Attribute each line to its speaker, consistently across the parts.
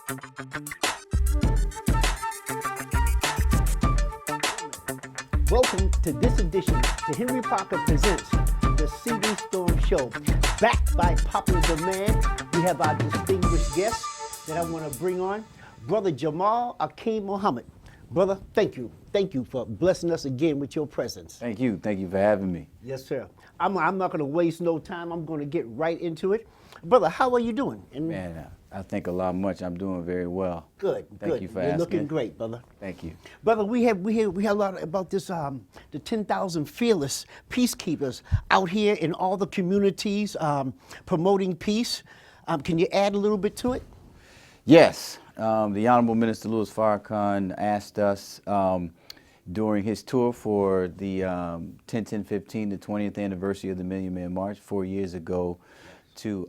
Speaker 1: Welcome to this edition to Henry Parker Presents the CD Storm Show. Backed by popular demand, we have our distinguished guest that I want to bring on, Brother Jamoul Muhammad. Brother, thank you. Thank you for blessing us again with your presence.
Speaker 2: Thank you. Thank you for having me.
Speaker 1: Yes, sir. I'm not going to waste no time. I'm going to get right into it. Brother, how are you doing?
Speaker 2: Man, I think a lot much. I'm doing very well.
Speaker 1: Good.
Speaker 2: Thank you for
Speaker 1: You're
Speaker 2: asking.
Speaker 1: looking great, brother.
Speaker 2: Thank you.
Speaker 1: Brother, we have a lot about this the 10,000 fearless peacekeepers out here in all the communities promoting peace. Can you add a little bit to it?
Speaker 2: Yes. The Honorable Minister Louis Farrakhan asked us during his tour for the 10-10-15, the 20th anniversary of the Million Man March 4 years ago, to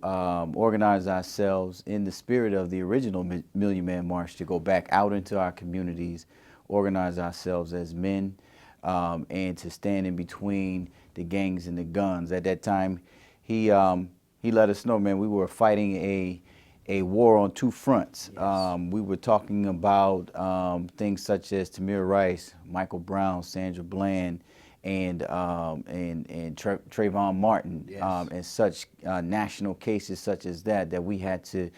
Speaker 2: organize ourselves in the spirit of the original Million Man March, to go back out into our communities, organize ourselves as men, and to stand in between the gangs and the guns. At that time, he let us know, man, we were fighting a war on two fronts.
Speaker 1: Yes.
Speaker 2: We were talking about things such as Tamir Rice, Michael Brown, Sandra Bland, and Trayvon Martin,
Speaker 1: Yes.
Speaker 2: and such national cases such as that we had to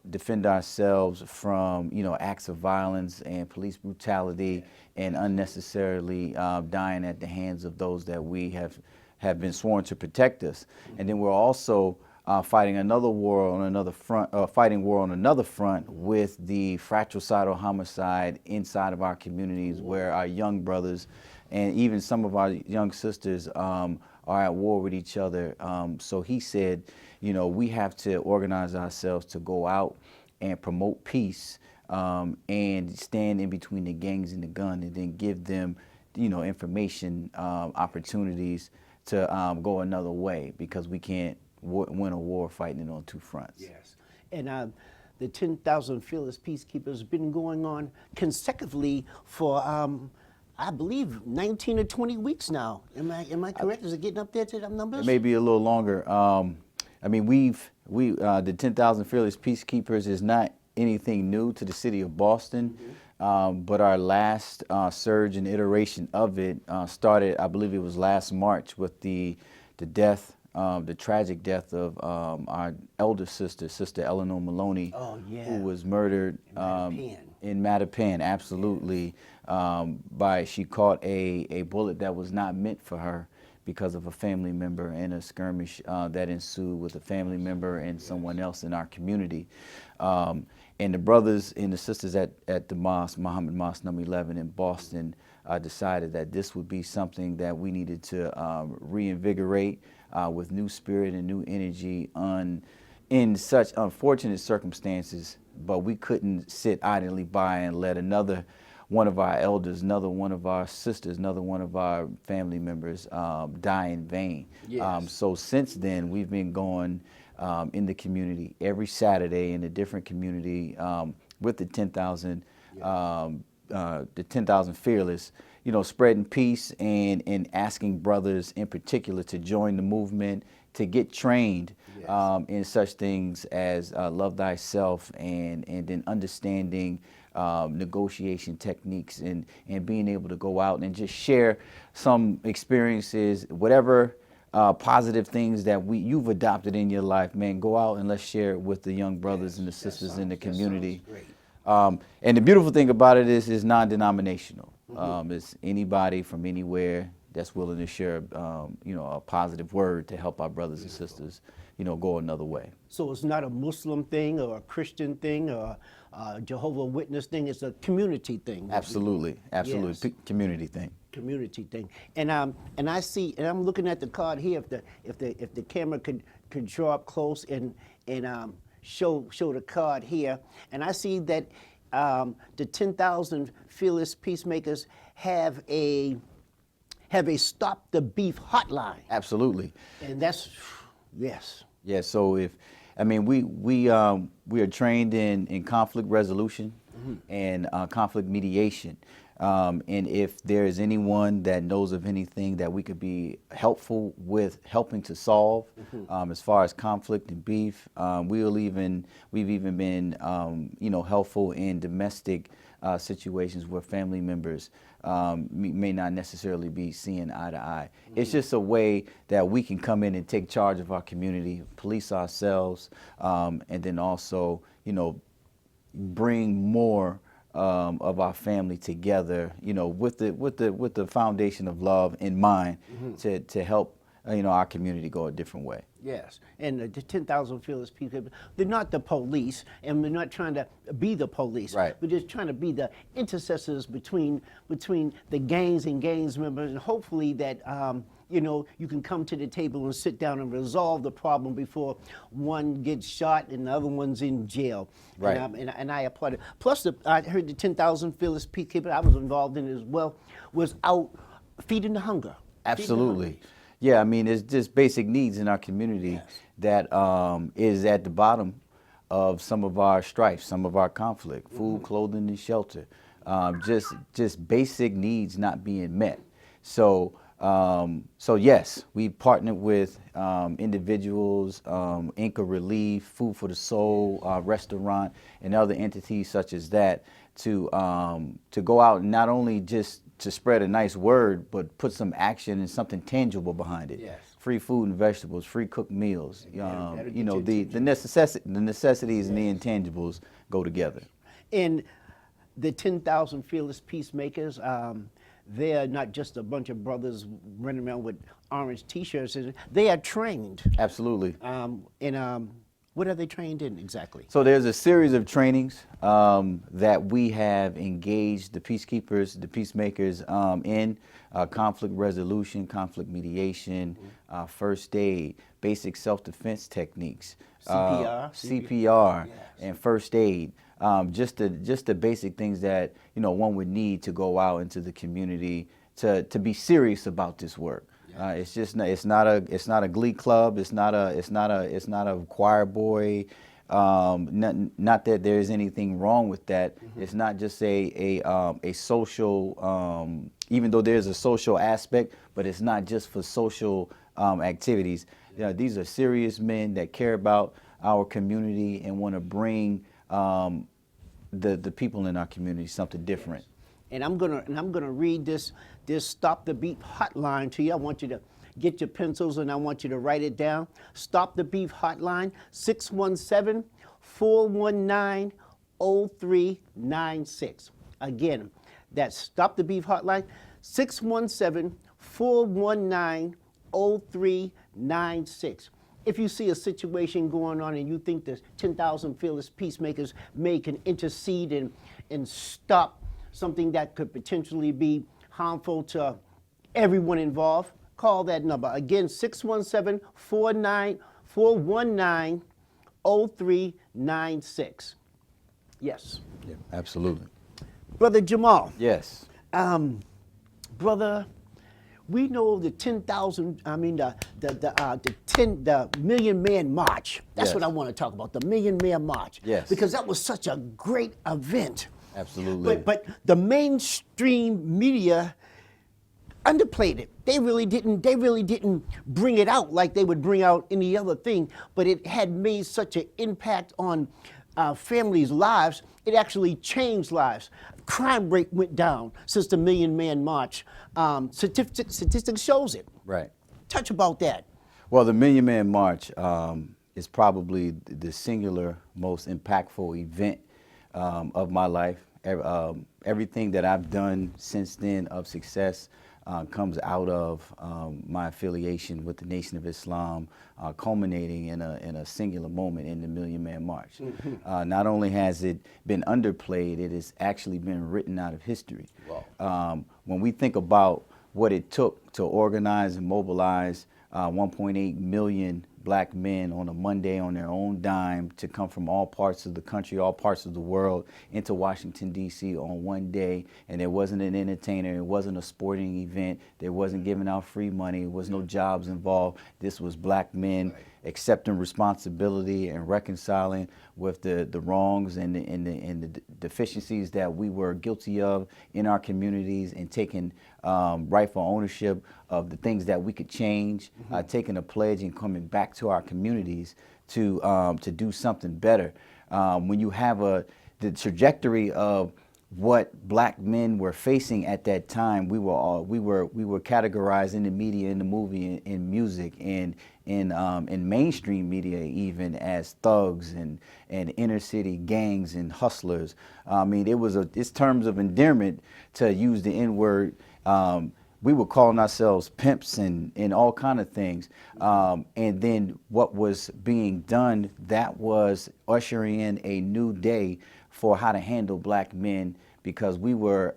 Speaker 2: defend ourselves from, acts of violence and police brutality, and unnecessarily dying at the hands of those that we have been sworn to protect us. And then we're also fighting another war on another front, with the fratricidal homicide inside of our communities, where our young brothers and even some of our young sisters are at war with each other. So he said, we have to organize ourselves to go out and promote peace, and stand in between the gangs and the gun, and then give them, information, opportunities to go another way, because we can't win a war fighting it on two fronts.
Speaker 1: Yes. And the 10,000 fearless peacekeepers have been going on consecutively for I believe 19 or 20 weeks now. Am I correct? Is it getting up there to them numbers?
Speaker 2: Maybe a little longer. I mean, the 10,000 Fearless Peacekeepers is not anything new to the city of Boston, but our last surge and iteration of it started, I believe it was last March, with the death, the tragic death of our elder sister, Sister Eleanor Maloney, who was murdered in Mattapan, absolutely. She caught a bullet that was not meant for her, because of a family member, and a skirmish that ensued with a family member and someone else in our community. And the brothers and the sisters at the mosque, Muhammad Mosque number 11 in Boston, decided that this would be something that we needed to reinvigorate with new spirit and new energy in such unfortunate circumstances. But we couldn't sit idly by and let another one of our elders, another one of our sisters, another one of our family members die in vain.
Speaker 1: Yes.
Speaker 2: So since then, we've been going in the community every Saturday in a different community with the 10,000 Fearless, spreading peace and asking brothers in particular to join the movement, to get trained in such things as love thyself, and then understanding negotiation techniques, and being able to go out and just share some experiences, whatever positive things that you've adopted in your life, man. Go out and let's share it with the young brothers and the sisters in the community. And the beautiful thing about it is non-denominational. It's anybody from anywhere that's willing to share, a positive word to help our brothers and sisters, go another way.
Speaker 1: So it's not a Muslim thing or a Christian thing or a Jehovah's Witness thing. It's a community thing.
Speaker 2: Absolutely, absolutely,
Speaker 1: Yes.
Speaker 2: Community thing.
Speaker 1: Community thing. And I see, and I'm looking at the card here. If the camera could draw up close and show the card here, and I see that the 10,000 Fearless Peacemakers have a Stop the Beef hotline.
Speaker 2: Absolutely.
Speaker 1: And that's, yes.
Speaker 2: Yeah. So we are trained in conflict resolution and conflict mediation. And if there is anyone that knows of anything that we could be helpful with helping to solve, as far as conflict and beef, we've even been, helpful in domestic situations where family members may not necessarily be seeing eye to eye. It's just a way that we can come in and take charge of our community, police ourselves, and then also, bring more of our family together, with the foundation of love in mind, to help our community go a different way.
Speaker 1: Yes, and the 10,000 fearless people, they're not the police, and we're not trying to be the police.
Speaker 2: Right.
Speaker 1: We're just trying to be the intercessors between the gangs and gangs members, and hopefully that you can come to the table and sit down and resolve the problem before one gets shot and the other one's in jail.
Speaker 2: Right.
Speaker 1: And I applaud it. Plus, I heard the 10,000 fearless people I was involved in as well was out feeding the hunger.
Speaker 2: Absolutely. Yeah, I mean, it's just basic needs in our community that is at the bottom of some of our strife, some of our conflict: food, clothing, and shelter. Just basic needs not being met. So yes, we partnered with individuals, Inca Relief, Food for the Soul, restaurant, and other entities such as that to go out and not only just to spread a nice word, but put some action and something tangible behind it.
Speaker 1: Yes.
Speaker 2: Free food and vegetables, free cooked meals. The necessities and the intangibles go together.
Speaker 1: And the 10,000 fearless peacemakers, they're not just a bunch of brothers running around with orange T-shirts. They are trained.
Speaker 2: Absolutely.
Speaker 1: What are they trained in exactly?
Speaker 2: So there's a series of trainings that we have engaged the peacekeepers, the peacemakers in: conflict resolution, conflict mediation, first aid, basic self-defense techniques, CPR,
Speaker 1: yes,
Speaker 2: and first aid. Just the basic things that one would need to go out into the community to be serious about this work. It's not a glee club. It's not a choir boy. Not that there is anything wrong with that. It's not just a social. Even though there's a social aspect, but it's not just for social activities. These are serious men that care about our community and want to bring the people in our community something different.
Speaker 1: And I'm gonna read this Stop the Beef hotline to you. I want you to get your pencils and I want you to write it down. Stop the Beef hotline, 617-419-0396. Again, that's Stop the Beef hotline, 617-419-0396. If you see a situation going on and you think the 10,000 fearless peacemakers can intercede and stop something that could potentially be harmful to everyone involved, call that number. Again, 617-419-0396. Yes.
Speaker 2: Yeah, absolutely.
Speaker 1: Brother Jamoul.
Speaker 2: Yes.
Speaker 1: Brother, we know the 10,000, the Million Man March. That's
Speaker 2: Yes.
Speaker 1: what I want to talk about, the Million Man March.
Speaker 2: Yes.
Speaker 1: Because that was such a great event.
Speaker 2: Absolutely.
Speaker 1: But the mainstream media underplayed it. They really didn't bring it out like they would bring out any other thing, but it had made such an impact on families' lives. It actually changed lives. Crime rate went down since the Million Man March. Statistics shows it.
Speaker 2: Right.
Speaker 1: Touch about that.
Speaker 2: Well, the Million Man March is probably the singular most impactful event of my life. Everything that I've done since then of success comes out of my affiliation with the Nation of Islam, culminating in a singular moment in the Million Man March. Not only has it been underplayed, it has actually been written out of history. Wow. When we think about what it took to organize and mobilize 1.8 million black men on a Monday on their own dime to come from all parts of the country, all parts of the world into Washington, D.C. on one day. And there wasn't an entertainer, it wasn't a sporting event, there wasn't giving out free money, there was no jobs involved. This was black men accepting responsibility and reconciling with the wrongs and the deficiencies that we were guilty of in our communities, and taking rightful ownership of the things that we could change, taking a pledge and coming back to our communities to do something better. When you have the trajectory of what black men were facing at that time, we were categorized in the media, in the movie, in music, in mainstream media even, as thugs and inner city gangs and hustlers. I mean, it's terms of endearment to use the N-word. We were calling ourselves pimps and all kind of things. And then what was being done, that was ushering in a new day for how to handle black men, because we were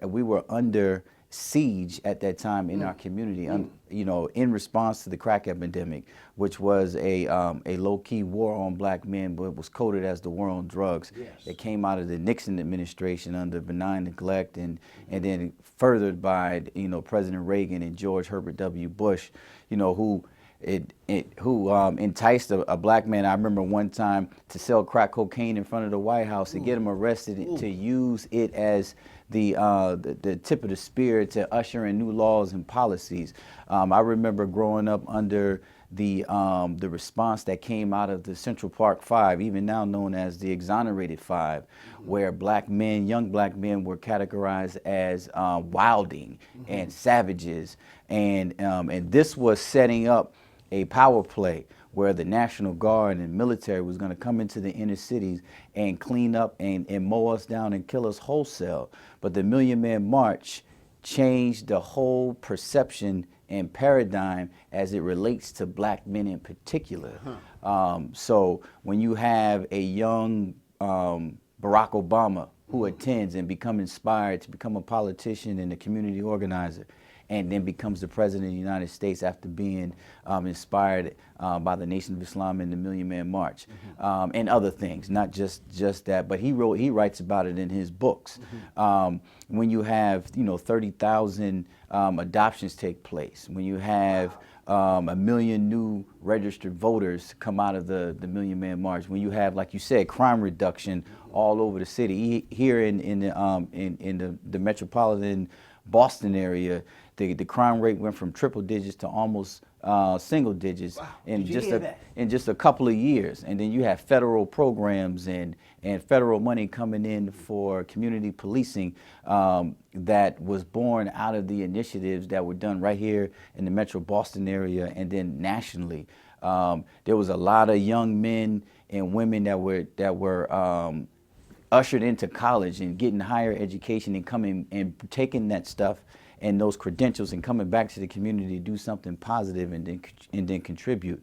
Speaker 2: under siege at that time in our community, you know, in response to the crack epidemic, which was a low-key war on black men, but it was coded as the war on drugs.
Speaker 1: Yes.
Speaker 2: It came out of the Nixon administration under benign neglect, and then furthered by, you know, President Reagan and George Herbert W. Bush, you know, who enticed a black man, I remember one time, to sell crack cocaine in front of the White House, to get him arrested, to use it as the tip of the spear to usher in new laws and policies. I remember growing up under the response that came out of the Central Park Five, even now known as the Exonerated Five, where black men, young black men, were categorized as wilding and savages, and this was setting up a power play where the National Guard and military was going to come into the inner cities and clean up and mow us down and kill us wholesale. But the Million Man March changed the whole perception and paradigm as it relates to black men in particular. So when you have a young Barack Obama who attends and become inspired to become a politician and a community organizer, and then becomes the president of the United States after being inspired by the Nation of Islam and the Million Man March, and other things, not just that, but he writes about it in his books. When you have, you know, 30,000 adoptions take place, when you have 1 million new registered voters come out of the Million Man March, when you have, like you said, crime reduction all over the city, here in the metropolitan Boston area, the crime rate went from triple digits to almost single digits in just a couple of years. And then you have federal programs and federal money coming in for community policing that was born out of the initiatives that were done right here in the Metro Boston area and then nationally. There was a lot of young men and women that were ushered into college and getting higher education and coming and taking that stuff and those credentials and coming back to the community to do something positive and then contribute.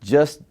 Speaker 2: Just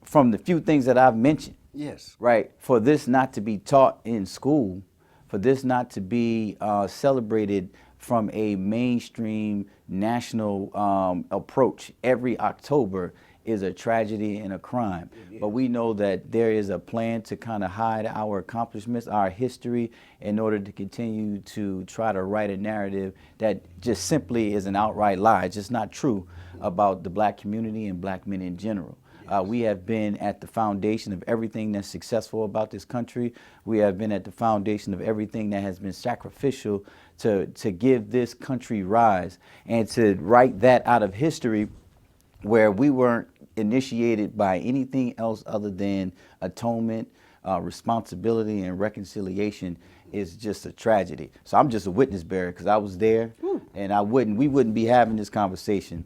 Speaker 2: from the few things that I've mentioned.
Speaker 1: Yes.
Speaker 2: Right. For this not to be taught in school, for this not to be celebrated from a mainstream national approach every October is a tragedy and a crime. But we know that there is a plan to kind of hide our accomplishments, our history, in order to continue to try to write a narrative that just simply is an outright lie. It's just not true about the black community and black men in general. We have been at the foundation of everything that's successful about this country. We have been at the foundation of everything that has been sacrificial to give this country rise, and to write that out of history where we weren't initiated by anything else other than atonement, responsibility, and reconciliation is just a tragedy. So I'm just a witness bearer because I was there, and we wouldn't be having this conversation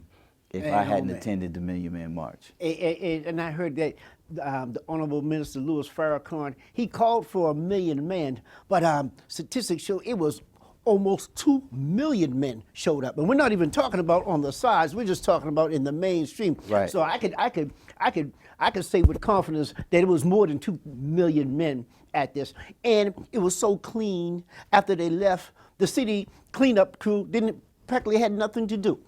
Speaker 2: if I hadn't attended the Million Man March.
Speaker 1: And I heard that the Honorable Minister Louis Farrakhan, he called for 1 million men, but statistics show it was almost 2 million men showed up, and we're not even talking about on the sides. We're just talking about in the mainstream.
Speaker 2: Right.
Speaker 1: So I could say with confidence that it was more than 2 million men at this, and it was so clean. After they left, the city cleanup crew practically had nothing to do.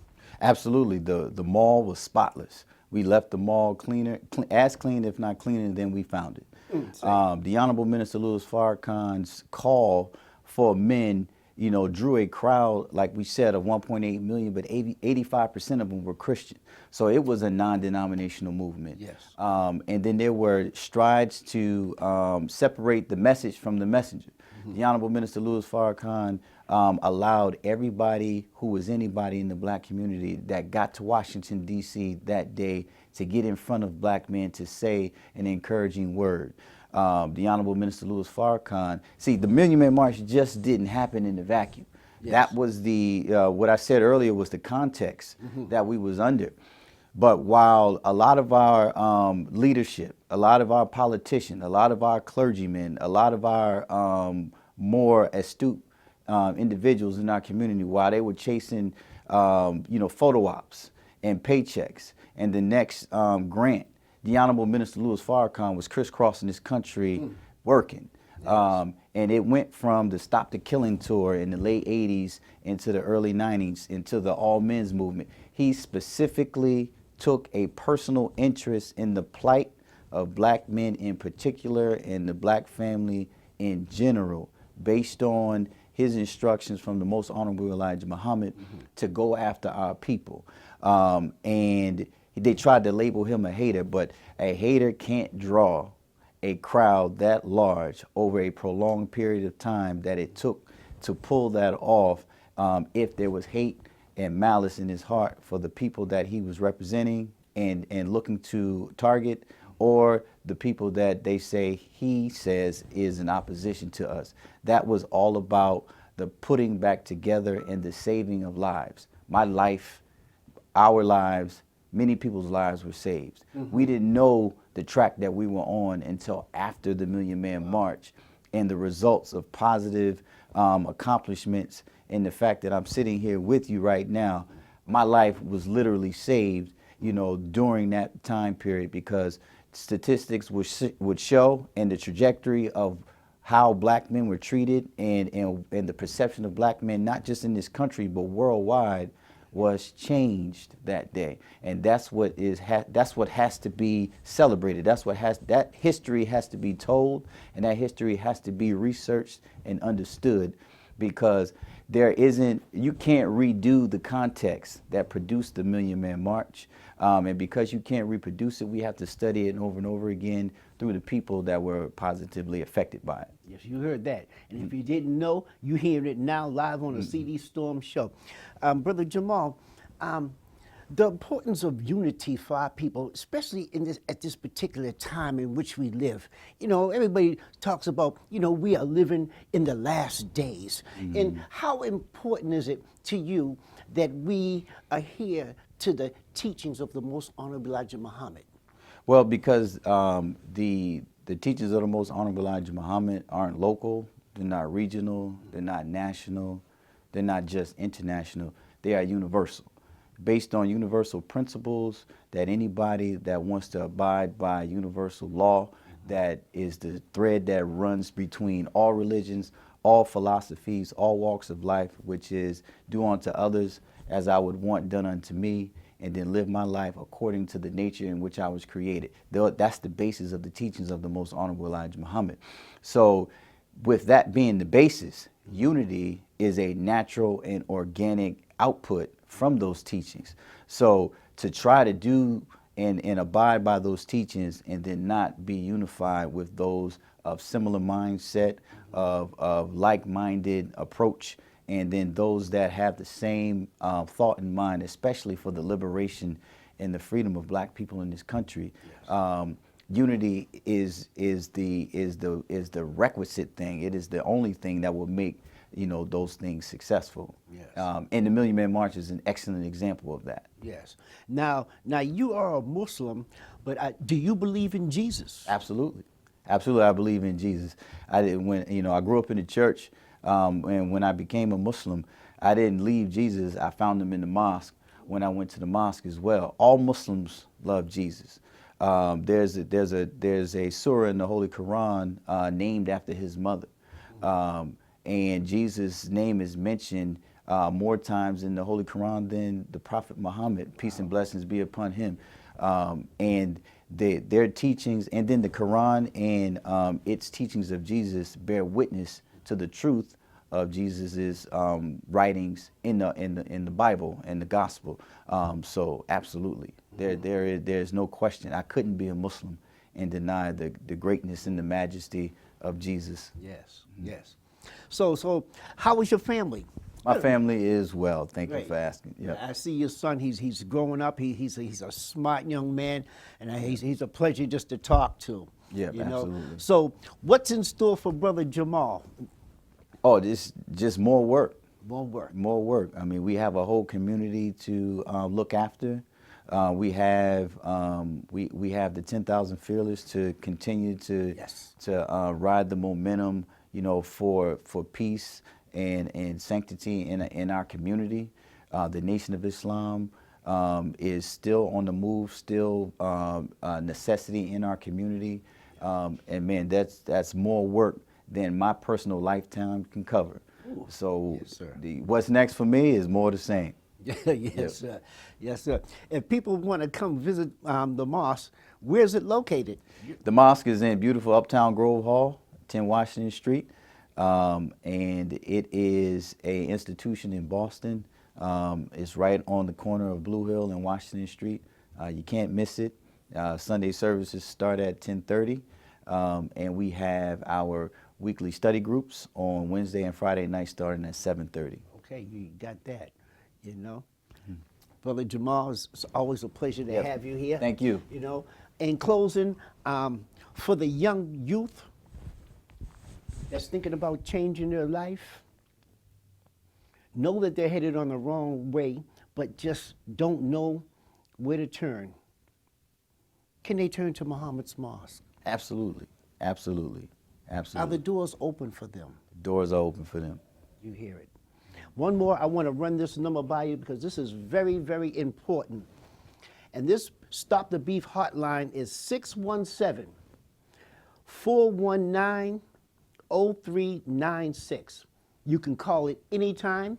Speaker 2: Absolutely, the mall was spotless. We left the mall as clean, if not cleaner, than we found it. The Honorable Minister Louis Farrakhan's call for men, drew a crowd, like we said, of 1.8 million, but 85% of them were Christian. So it was a non-denominational movement.
Speaker 1: Yes.
Speaker 2: And then there were strides to separate the message from the messenger. The Honorable Minister Louis Farrakhan allowed everybody who was anybody in the black community that got to Washington, D.C. that day to get in front of black men to say an encouraging word. The Honorable Minister Louis Farrakhan, see, the Million Man March just didn't happen in a vacuum. Yes. That was the, what I said earlier was the context that we was under. But while a lot of our leadership, a lot of our politicians, a lot of our clergymen, a lot of our more astute individuals in our community, while they were chasing, photo ops and paychecks and the next grant, the Honorable Minister Louis Farrakhan was crisscrossing this country working. And it went from the Stop the Killing tour in the late 80s into the early 90s into the all men's movement. He specifically took a personal interest in the plight of black men in particular and the black family in general, based on his instructions from the Most Honorable Elijah Muhammad to go after our people. And they tried to label him a hater, but a hater can't draw a crowd that large over a prolonged period of time that it took to pull that off if there was hate and malice in his heart for the people that he was representing and looking to target, or the people that he says is in opposition to us. That was all about the putting back together and the saving of lives. My life, our lives, many people's lives were saved. We didn't know the track that we were on until after the Million Man March and the results of positive accomplishments, and the fact that I'm sitting here with you right now. My life was literally saved, during that time period, because statistics would show, and the trajectory of how black men were treated and the perception of black men, not just in this country but worldwide, was changed that day. And that's what has to be celebrated. That history has to be told, and that history has to be researched and understood, because you can't redo the context that produced the Million Man March. And because you can't reproduce it, we have to study it over and over again through the people that were positively affected by it.
Speaker 1: Yes, you heard that. And if you didn't know, you hear it now live on the CD Storm Show. Brother Jamoul, the importance of unity for our people, especially at this particular time in which we live. Everybody talks about, we are living in the last days. And how important is it to you that we adhere to the teachings of the Most Honorable Elijah Muhammad?
Speaker 2: Well, because the teachings of the Most Honorable Elijah Muhammad aren't local, they're not regional, they're not national, they're not just international, they are universal. Based on universal principles that anybody that wants to abide by universal law, that is the thread that runs between all religions, all philosophies, all walks of life, which is do unto others as I would want done unto me, and then live my life according to the nature in which I was created. That's the basis of the teachings of the Most Honorable Elijah Muhammad. So with that being the basis, unity is a natural and organic output from those teachings. So to try to do and abide by those teachings and then not be unified with those of similar mindset, of like-minded approach, and then those that have the same thought in mind, especially for the liberation and the freedom of black people in this country. Yes. Unity is the requisite thing. It is the only thing that will make those things successful. Yes. And the Million Man March is an excellent example of that.
Speaker 1: Yes. Now you are a Muslim, but do you believe in Jesus?
Speaker 2: Absolutely, absolutely. I believe in Jesus. I grew up in the church, and when I became a Muslim, I didn't leave Jesus. I found him in the mosque when I went to the mosque as well. All Muslims love Jesus. There's a surah in the Holy Quran named after his mother. And Jesus' name is mentioned more times in the Holy Quran than the Prophet Muhammad, peace and blessings be upon him. And their teachings, and then the Quran and its teachings of Jesus bear witness to the truth of Jesus's writings in the Bible and the Gospel. So absolutely, there's no question. I couldn't be a Muslim and deny the greatness and the majesty of Jesus.
Speaker 1: Yes, yes. So how was your family?
Speaker 2: My family is well. Thank you
Speaker 1: Great.
Speaker 2: for asking. Yeah.
Speaker 1: I see your son. He's growing up. He's a smart young man, and he's a pleasure just to talk to.
Speaker 2: Yeah,
Speaker 1: you know?
Speaker 2: absolutely.
Speaker 1: So what's in store for Brother Jamoul?
Speaker 2: Oh, this just more work.
Speaker 1: More work.
Speaker 2: More work. I mean, we have a whole community to look after. We have the 10,000 Fearless to continue to
Speaker 1: Yes.
Speaker 2: ride the momentum, you know, for peace and sanctity in our community. The Nation of Islam is still on the move, still a necessity in our community, and man, that's more work than my personal lifetime can cover.
Speaker 1: Ooh.
Speaker 2: So
Speaker 1: Yes, sir.
Speaker 2: what's next for me is more the same.
Speaker 1: Yes, sir. Yes, sir. If people want to come visit the mosque, where is it located?
Speaker 2: The mosque is in beautiful Uptown Grove Hall, 10 Washington Street, and it is a institution in Boston. It's right on the corner of Blue Hill and Washington Street. You can't miss it. Sunday services start at 10:30, and we have our weekly study groups on Wednesday and Friday nights starting at 7:30.
Speaker 1: Okay, you got that, you know. Brother Jamoul, it's always a pleasure to
Speaker 2: Yep.
Speaker 1: have you here.
Speaker 2: Thank you.
Speaker 1: You know, in closing, for the young youth that's thinking about changing their life, know that they're headed on the wrong way, but just don't know where to turn. Can they turn to Muhammad's mosque?
Speaker 2: Absolutely, absolutely,
Speaker 1: Are
Speaker 2: absolutely.
Speaker 1: the doors open for them?
Speaker 2: Doors are open for them.
Speaker 1: You hear it. One more, I want to run this number by you because this is very, very important. And this Stop the Beef hotline is 617-419-0396. You can call it anytime,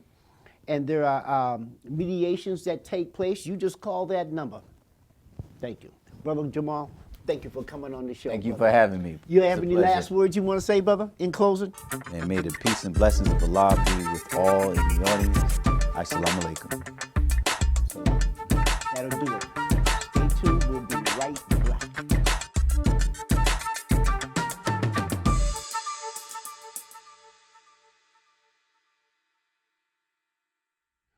Speaker 1: and there are mediations that take place. You just call that number. Thank you. Brother Jamoul, thank you for coming on the show.
Speaker 2: Thank you
Speaker 1: brother.
Speaker 2: for having me.
Speaker 1: You
Speaker 2: It's
Speaker 1: have
Speaker 2: a
Speaker 1: any
Speaker 2: pleasure.
Speaker 1: last words you want to say, brother, in closing?
Speaker 2: And may the peace and blessings of Allah be with all in the audience. Assalamu alaikum.
Speaker 1: That'll do it. Stay tuned. We'll be right back.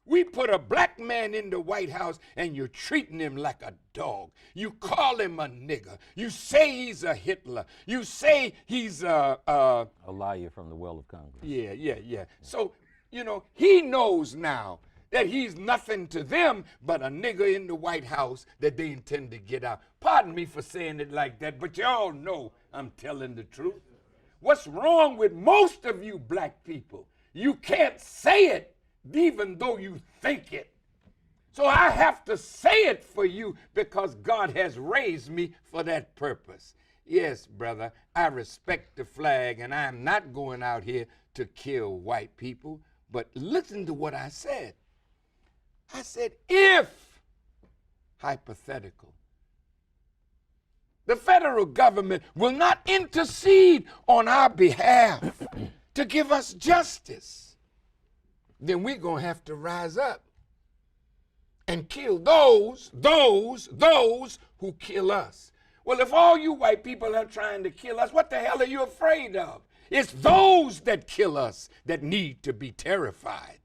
Speaker 3: We put a black man in the White House and you're treating him like a dog. You call him a nigger. You say he's a Hitler. You say he's
Speaker 4: A liar from the well of Congress.
Speaker 3: yeah. So, you know, he knows now that he's nothing to them but a nigger in the White House that they intend to get out. Pardon me for saying it like that, but y'all know I'm telling the truth. What's wrong with most of you black people? You can't say it even though you think it. So I have to say it for you because God has raised me for that purpose. Yes, brother, I respect the flag and I'm not going out here to kill white people, but listen to what I said. I said, if, hypothetical, the federal government will not intercede on our behalf to give us justice, then we're going to have to rise up and kill those who kill us. Well, if all you white people are trying to kill us, what the hell are you afraid of? It's those that kill us that need to be terrified.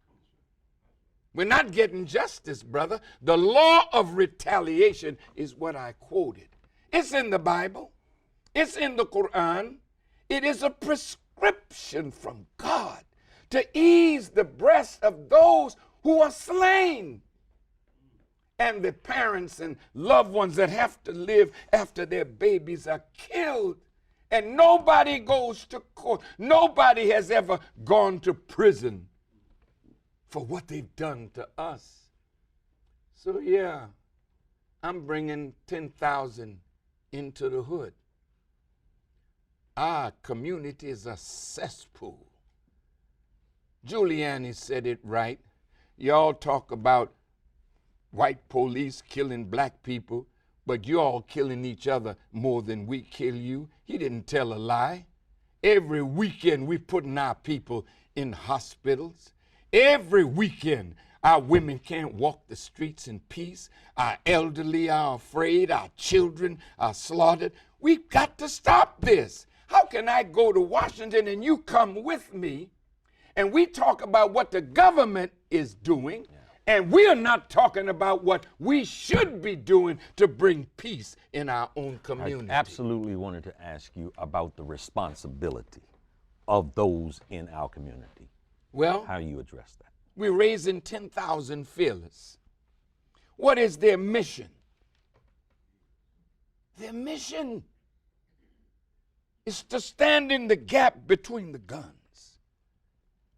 Speaker 3: We're not getting justice, brother. The law of retaliation is what I quoted. It's in the Bible. It's in the Quran. It is a prescription from God to ease the breast of those who are slain, and the parents and loved ones that have to live after their babies are killed. And nobody goes to court. Nobody has ever gone to prison for what they've done to us. So yeah, I'm bringing 10,000 into the hood. Our community is a cesspool. Giuliani said it right. Y'all talk about white police killing black people, but you all killing each other more than we kill you. He didn't tell a lie. Every weekend we putting our people in hospitals. Every weekend our women can't walk the streets in peace. Our elderly are afraid. Our children are slaughtered. We've got to stop this. How can I go to Washington and you come with me and we talk about what the government is doing, and we are not talking about what we should be doing to bring peace in our own community?
Speaker 4: I absolutely wanted to ask you about the responsibility of those in our community.
Speaker 3: Well,
Speaker 4: How you address that?
Speaker 3: we're raising 10,000 fearless. What is their mission? Their mission is to stand in the gap between the guns.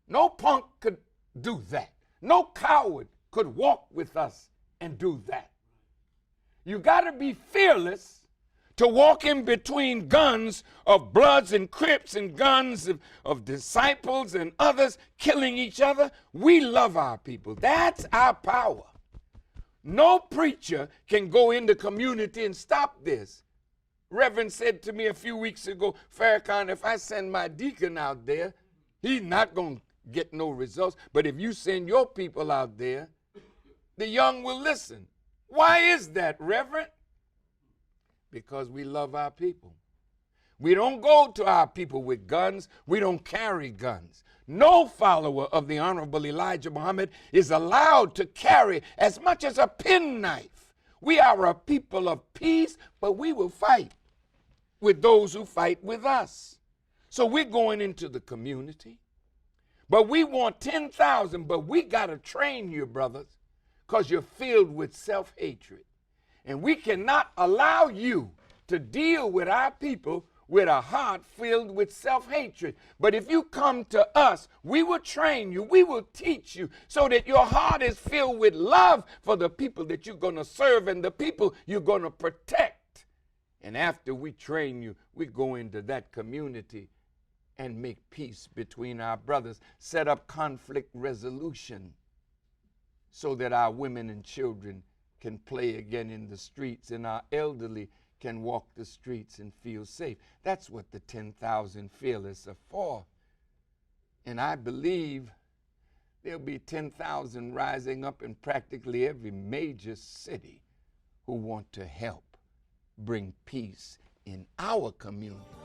Speaker 3: No punk could do that. No coward could walk with us and do that. You got to be fearless to walk in between guns of Bloods and Crips and guns of disciples and others killing each other. We love our people. That's our power. No preacher can go in the community and stop this. Reverend said to me a few weeks ago, Farrakhan, if I send my deacon out there, he's not going to get no results. But if you send your people out there, the young will listen. Why is that, Reverend? Because we love our people. We don't go to our people with guns. We don't carry guns. No follower of the Honorable Elijah Muhammad is allowed to carry as much as a penknife. We are a people of peace, but we will fight with those who fight with us. So we're going into the community, but we want 10,000, but we got to train you, brothers, because you're filled with self-hatred. And we cannot allow you to deal with our people with a heart filled with self-hatred. But if you come to us, we will train you, we will teach you, so that your heart is filled with love for the people that you're going to serve and the people you're going to protect. And after we train you, we go into that community and make peace between our brothers, set up conflict resolution so that our women and children can play again in the streets and our elderly can walk the streets and feel safe. That's what the 10,000 fearless are for. And I believe there'll be 10,000 rising up in practically every major city who want to help bring peace in our community.